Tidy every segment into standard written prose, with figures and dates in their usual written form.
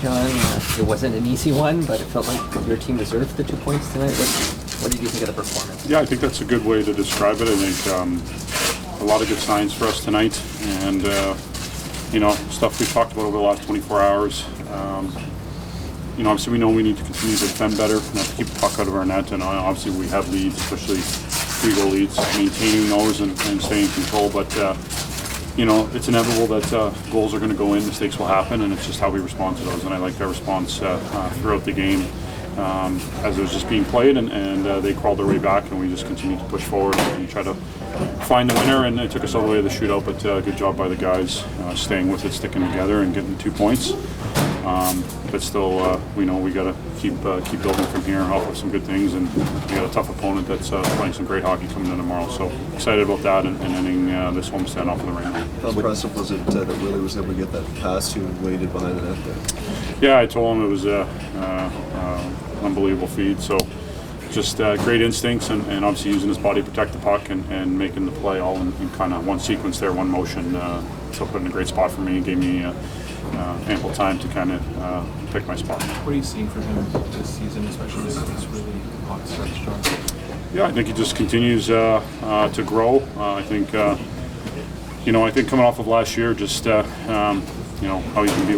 John. It wasn't an easy one, but it felt like your team deserved the 2 points tonight. What did you think of the performance? Yeah, I think that's a good way to describe it. I think a lot of good signs for us tonight, and stuff we've talked about over the last 24 hours. Obviously we know we need to continue to defend better, not to keep the puck out of our net, and obviously we have leads, especially 3-goal leads, maintaining those and staying in control. But it's inevitable that goals are going to go in, mistakes will happen, and it's just how we respond to those. And I liked our response throughout the game as it was just being played, and they crawled their way back, and we just continued to push forward and try to find the winner. And it took us all the way to the shootout, but good job by the guys staying with it, sticking together, and getting the 2 points. But still, we know we got to keep building from here off of some good things, and we got a tough opponent that's playing some great hockey coming in tomorrow. So excited about that and ending this homestand off of the rain. How impressive was it that Willie was able to get that pass to and waited behind the net there? Yeah, I told him it was an unbelievable feed. So just great instincts and obviously using his body to protect the puck and making the play all in kind of one sequence there, one motion. So put in a great spot for me, gave me ample time to kind of pick my spot. What are you seeing from him this season, especially this really hot stretch, John? Yeah, I think he just continues to grow. I think coming off of last year, just how he can be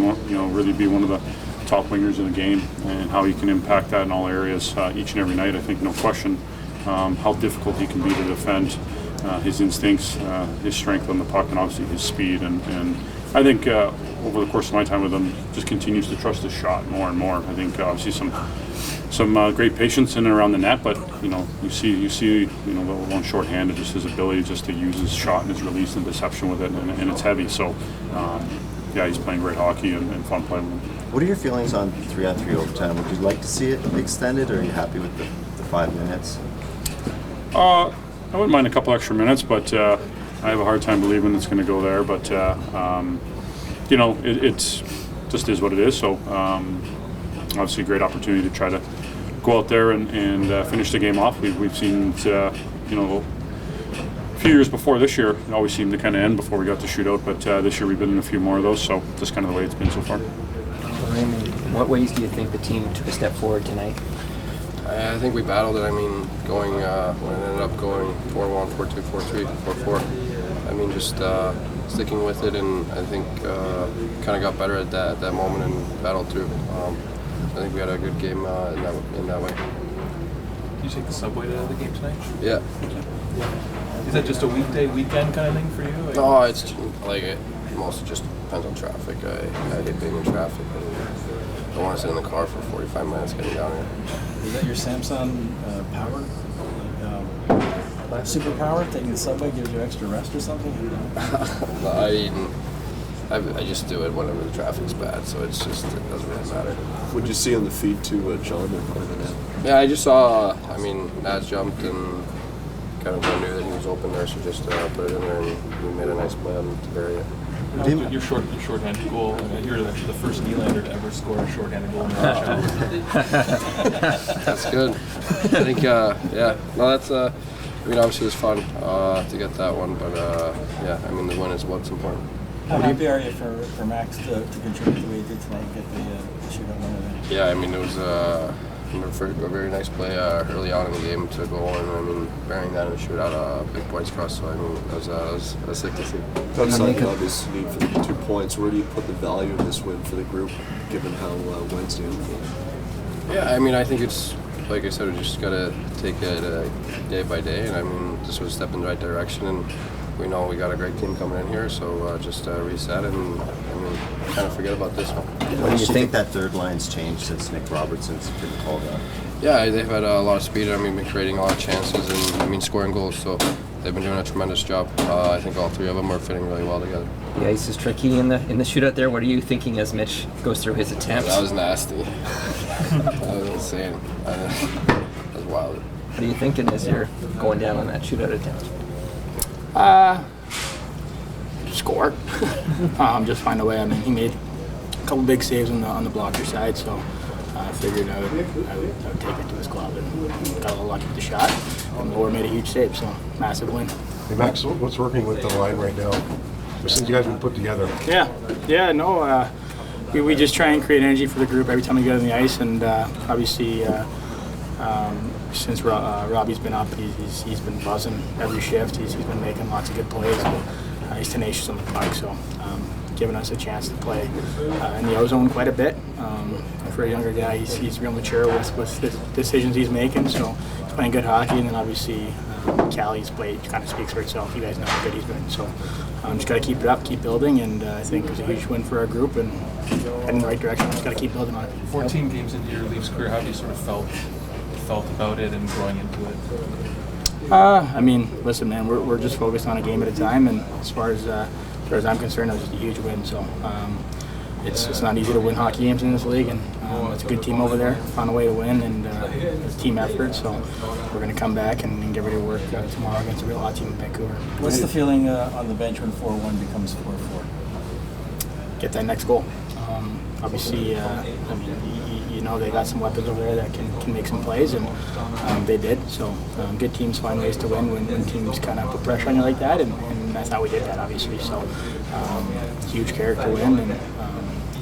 really be one of the top wingers in the game, and how he can impact that in all areas each and every night. I think no question how difficult he can be to defend. His instincts, his strength on the puck, and obviously his speed. And I think over the course of my time with him, just continues to trust his shot more and more. I think obviously some great patience in and around the net, but you see the one shorthanded, just his ability just to use his shot and his release and deception with it, and it's heavy. So he's playing great hockey and fun playing with him. What are your feelings on 3-on-3 overtime? Would you like to see it extended, or are you happy with the 5 minutes? I wouldn't mind a couple extra minutes, but I have a hard time believing it's going to go there. But it just is what it is. So obviously, a great opportunity to try to go out there and finish the game off. We've seen a few years before this year, it always seemed to kind of end before we got to shootout. But this year we've been in a few more of those. So just kind of the way it's been so far. Raymond, in what ways do you think the team took a step forward tonight? I think we battled it. I mean, when it ended up going 4-1, 4-2, 4-3, 4-4. I mean, just sticking with it, and I think kind of got better at that moment and battled through. I think we had a good game in that way. Did you take the subway to the game tonight? Yeah. Is that just a weekend kind of thing for you? No, it's like it mostly just depends on traffic. I hate being in traffic. I don't want to sit in the car for 45 minutes getting down here. Is that your Samsung power? Superpower? Taking the subway gives you extra rest or something? I just do it whenever the traffic's bad, so it doesn't really matter. Would you see on the feed to John there playing the net? Yeah, I just saw, Naz jumped and kind of knew that he was open there, so just put it in there, and we made a nice play on to bury it. Your shorthanded goal. You're the first Nylander to ever score a shorthanded goal in the NHL. That's good. I think, that's, obviously it was fun to get that one, but the win is what's important. How happy are you for Max to contribute the way he did tonight and get the shootout winner there? Yeah, it was a very nice play early on in the game to go on. Bearing that in the shootout, big points for us. So that was sick to see. Outside the obvious need for the 2 points, where do you put the value in this win for the group, given how Wednesday unfolded? Yeah, I think it's like I said, we just gotta take it day by day, and this was a step in the right direction, and we know we got a great team coming in here, so just reset it and kind of forget about this one. What do you think that third line's changed since Nick Robertson's been called up? Yeah, they've had a lot of speed. Been creating a lot of chances and scoring goals. So they've been doing a tremendous job. I think all 3 of them are fitting really well together. The ice is tricky in the shootout there. What are you thinking as Mitch goes through his attempts? That was nasty. That was insane. That was wild. What are you thinking as you're going down on that shootout attempt? Score. Just find a way. He made a couple big saves on the blocker side, so I figured I would take it to his glove and got a little lucky with the shot. And Lower made a huge save, so massive win. Hey Max, what's working with the line right now? Since you guys have been put together. we just try and create energy for the group every time we get on the ice, and obviously since Robbie's been up, he's been buzzing every shift. He's been making lots of good plays. He's tenacious on the puck, so giving us a chance to play in the O-zone quite a bit. For a younger guy, he's real mature with the decisions he's making, so he's playing good hockey. And then obviously Callie's play kind of speaks for itself. You guys know how good he's been, so just got to keep it up, keep building, and I think it was a huge win for our group and heading in the right direction. Just got to keep building on it. 14 games into your Leafs career, how have you sort of felt about it and growing into it? I mean, listen, man, we're just focused on a game at a time, and as far as I'm concerned, it was just a huge win. So it's not easy to win hockey games in this league, and it's a good team over there. Found a way to win, and it's a team effort. So we're going to come back and get ready to work tomorrow against a real hot team in Vancouver. What's the feeling on the bench when 4-1 becomes 4-4? Get that next goal. Obviously, I mean, you know they got some weapons over there that can make some plays, and they did. So good teams find ways to win when teams kind of put pressure on you like that, and that's how we did that, obviously. So huge character win, and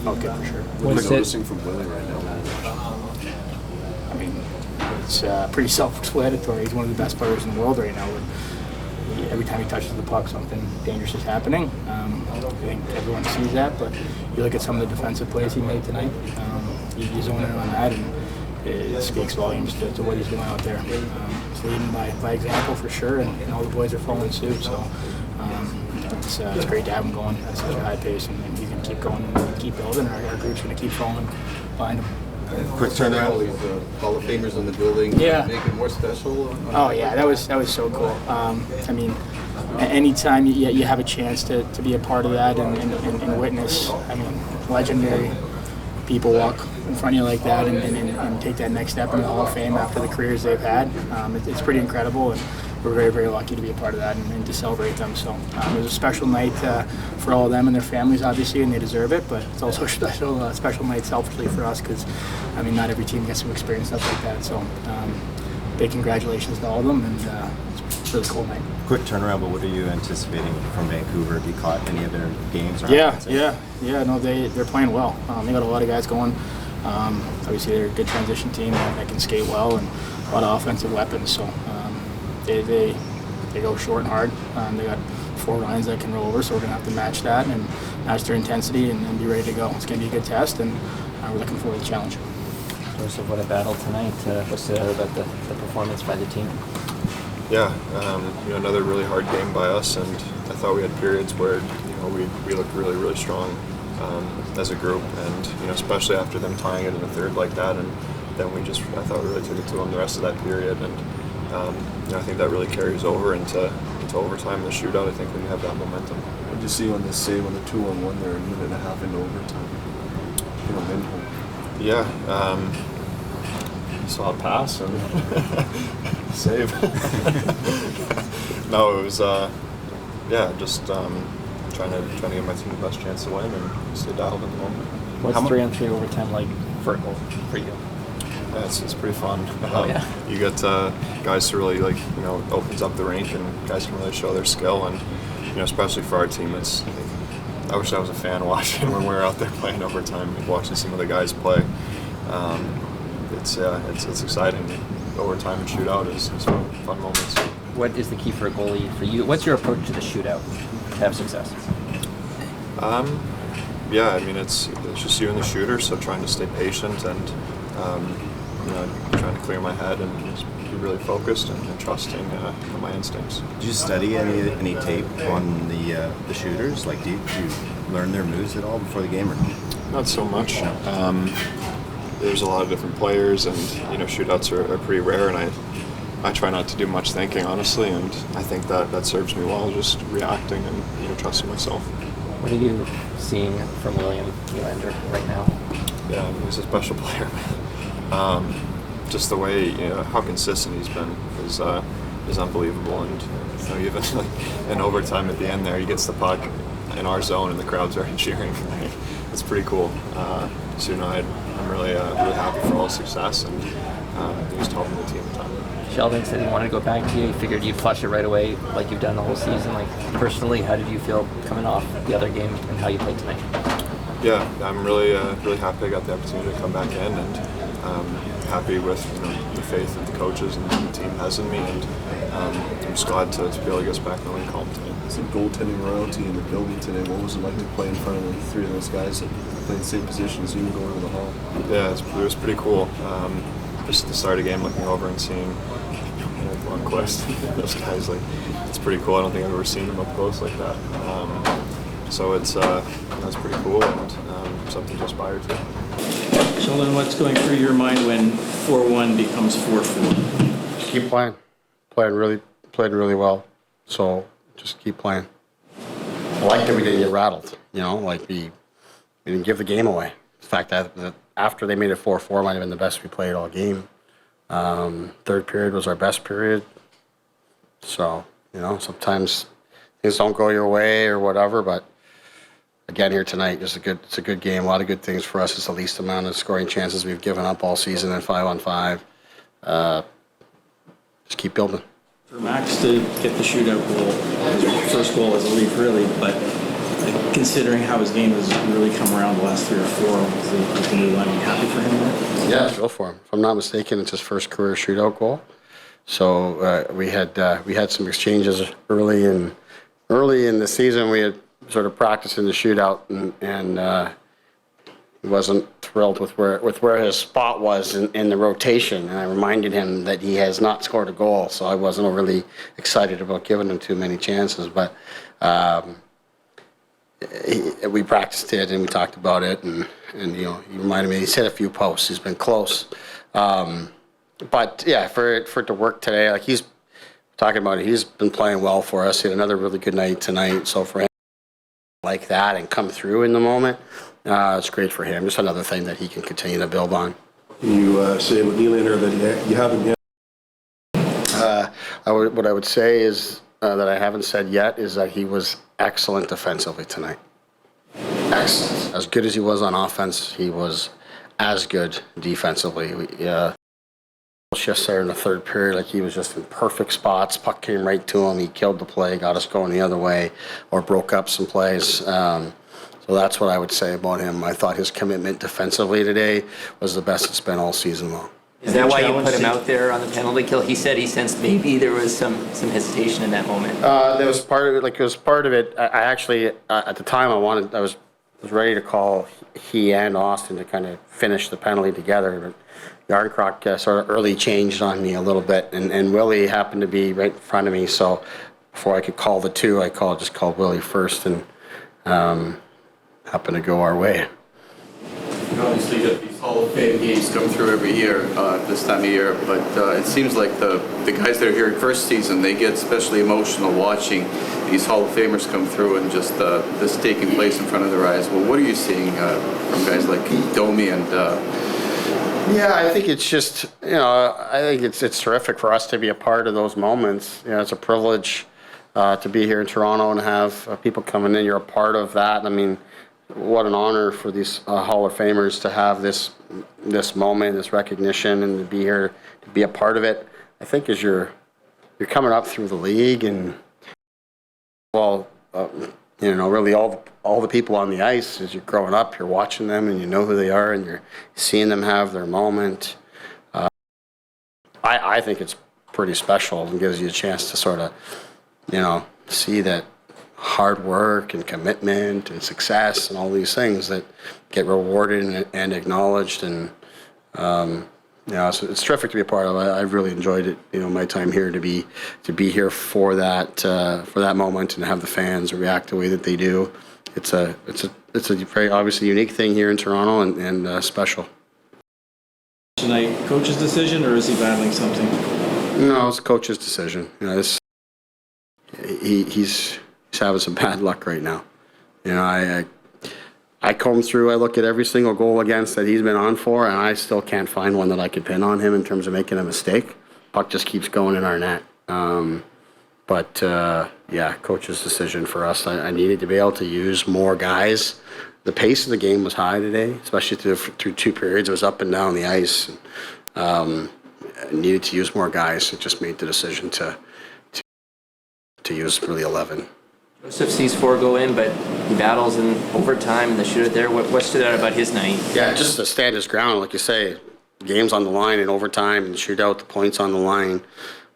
felt good for sure. What are you noticing from Willie right now? I mean, it's pretty self-explanatory. He's one of the best players in the world right now. Every time he touches the puck, something dangerous is happening. I think everyone sees that, but you look at some of the defensive plays he made tonight, you zone in on that, and it speaks volumes to what he's doing out there. He's leading by example for sure, and all the boys are following suit, so it's great to have him going at such a high pace, and he's going to keep going and keep building. Our group's going to keep falling behind him. Quick turnaround. All these Hall of Famers in the building. Yeah. Make it more special. Oh yeah, that was so cool. I mean, anytime you have a chance to be a part of that and witness, I mean, legendary people walk in front of you like that and take that next step in the Hall of Fame after the careers they've had. It's pretty incredible, and we're very, very lucky to be a part of that and to celebrate them. So it was a special night for all of them and their families, obviously, and they deserve it. But it's also a special night selfishly for us because, I mean, not every team gets to experience stuff like that. So big congratulations to all of them, and it's a really cool night. Quick turnaround, but what are you anticipating from Vancouver? Have you caught any of their games? Yeah. No, they're playing well. They got a lot of guys going. Obviously, they're a good transition team that can skate well and a lot of offensive weapons. So they go short and hard. They got 4 lines that can roll over, so we're going to have to match that and match their intensity and be ready to go. It's going to be a good test, and we're looking forward to the challenge. Joseph, what a battle tonight. What stood out about the performance by the team? Yeah, another really hard game by us, and I thought we had periods where we looked really, really strong as a group, and especially after them tying it in the third like that, and then I thought we really took it to them the rest of that period, and I think that really carries over into overtime in the shootout. I think when you have that momentum. What did you see on this save on the 2-on-1 there, a minute and a half into overtime? Yeah, saw a pass and save. No, it was just trying to give my team the best chance to win and stay dialed in the moment. What's 3-on-3 overtime like for you? Yeah, it's pretty fun. Oh, yeah. You get guys to really opens up the rink, and guys can really show their skill, and especially for our team, I wish I was a fan watching when we were out there playing overtime, watching some of the guys play. It's exciting. Overtime and shootout is fun moments. What is the key for a goalie for you? What's your approach to the shootout to have success? Yeah, I mean it's just you and the shooter, so trying to stay patient and trying to clear my head and just be really focused and trusting in my instincts. Did you study any tape on the shooters? Like, do you learn their moves at all before the game or not? Not so much. There's a lot of different players, and shootouts are pretty rare, and I try not to do much thinking, honestly, and I think that serves me well, just reacting and trusting myself. What are you seeing from William Nylander right now? Yeah, I mean, he's a special player, man. Just the way how consistent he's been is unbelievable, and even in overtime at the end there, he gets the puck in our zone and the crowd's already cheering. It's pretty cool. I'm really happy for all his success, and he's helping the team a ton. Sheldon said he wanted to go back to you. He figured you'd flush it right away like you've done the whole season. Like, personally, how did you feel coming off the other game and how you played tonight? Yeah, I'm really happy I got the opportunity to come back in, and happy with the faith that the coaches and the team has in me, and I'm just glad to be able to get us back in the win column today. Some goaltending royalty in the building today. What was it like to play in front of the three of those guys that play the same positions you going to the hall? Yeah, it was pretty cool. Just to start a game, looking over and seeing Quest, those guys, it's pretty cool. I don't think I've ever seen them up close like that. So that's pretty cool, and something to aspire to. Sheldon, what's going through your mind when 4-1 becomes 4-4? Just keep playing. Played really well. So just keep playing. I like that we didn't get rattled. We didn't give the game away. The fact that after they made it 4-4 might have been the best we played all game. Third period was our best period. So, sometimes things don't go your way or whatever, but again here tonight, it's a good game. A lot of good things for us. It's the least amount of scoring chances we've given up all season in 5-on-5. Just keep building. For Max to get the shootout goal, his first goal as a Leaf, really, but considering how his game has really come around the last 3 or 4, is the new line happy for him there? Yeah, go for him. If I'm not mistaken, it's his first career shootout goal. So we had some exchanges early in the season. We had sort of practiced in the shootout, and he wasn't thrilled with where his spot was in the rotation. And I reminded him that he has not scored a goal, so I wasn't really excited about giving him too many chances. But we practiced it and we talked about it, and he reminded me. He's hit a few posts. He's been close. But yeah, for it to work today, he's talking about it, he's been playing well for us. He had another really good night tonight. So for him like that and come through in the moment, it's great for him. Just another thing that he can continue to build on. You say with Nylander that you haven't yet. What I would say is that I haven't said yet is that he was excellent defensively tonight. Excellent. As good as he was on offense, he was as good defensively. Shifts there in the third period, he was just in perfect spots. Puck came right to him. He killed the play, got us going the other way, or broke up some plays. So that's what I would say about him. I thought his commitment defensively today was the best it's been all season long. Is that why you put him out there on the penalty kill? He said he sensed maybe there was some hesitation in that moment. That was part of it. It was part of it. I actually, at the time, I was ready to call he and Austin to kind of finish the penalty together, but Yarncroc sort of early changed on me a little bit, and Willie happened to be right in front of me, so before I could call the two, I just called Willie first, and happened to go our way. Obviously, you got these Hall of Fame games come through every year, this time of year, but it seems like the guys that are here in first season, they get especially emotional watching these Hall of Famers come through and just this taking place in front of their eyes. Well, what are you seeing from guys like Domi and... Yeah, I think it's just, I think it's terrific for us to be a part of those moments. It's a privilege to be here in Toronto and have people coming in. You're a part of that. I mean, what an honor for these Hall of Famers to have this moment, this recognition, and to be here, to be a part of it. I think as you're coming up through the league, and really all the people on the ice, as you're growing up, you're watching them and you know who they are and you're seeing them have their moment. I think it's pretty special and gives you a chance to sort of, see that hard work and commitment and success and all these things that get rewarded and acknowledged, and so it's terrific to be a part of. I've really enjoyed it, my time here to be here for that moment and have the fans react the way that they do. It's a very obviously unique thing here in Toronto and special. Tonight, coach's decision, or is he battling something? No, it's coach's decision. He's having some bad luck right now. I comb through, I look at every single goal against that he's been on for, and I still can't find one that I could pin on him in terms of making a mistake. Puck just keeps going in our net. Coach's decision for us. I needed to be able to use more guys. The pace of the game was high today, especially through 2 periods. It was up and down the ice. I needed to use more guys. It just made the decision to use really 11. Joseph sees 4 go in, but he battles in overtime and the shootout there. What stood out about his night? Yeah, just to stand his ground, like you say, games on the line in overtime and shootout, the points on the line.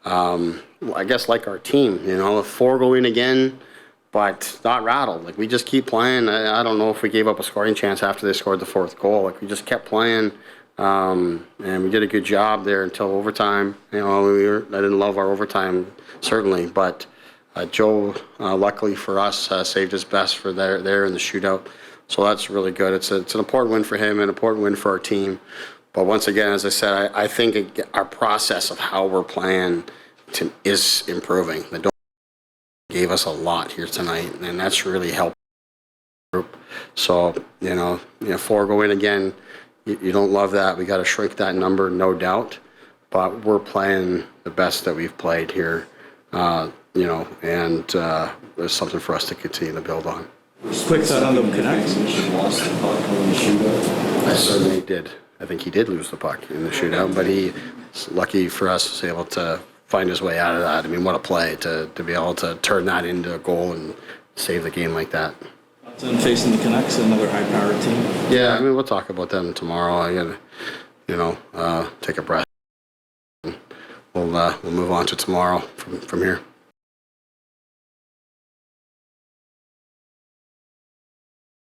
I guess like our team, if 4 go in again, but not rattled. Like we just keep playing. I don't know if we gave up a scoring chance after they scored the 4th goal. Like we just kept playing, and we did a good job there until overtime. I didn't love our overtime certainly, but Joe, luckily for us, saved his best for there in the shootout. So that's really good. It's an important win for him, an important win for our team. But once again, as I said, I think our process of how we're playing is improving. The Domi gave us a lot here tonight, and that's really helped the group. So, 4 go in again. You don't love that. We got to shrink that number, no doubt. But we're playing the best that we've played here, and there's something for us to continue to build on. Quick thought on the Canucks. I certainly did. I think he did lose the puck in the shootout, but he's lucky for us was able to find his way out of that. I mean, what a play to be able to turn that into a goal and save the game like that. And facing the Canucks, another high-powered team. Yeah, I mean, we'll talk about them tomorrow. I gotta, take a breath. We'll move on to tomorrow from here.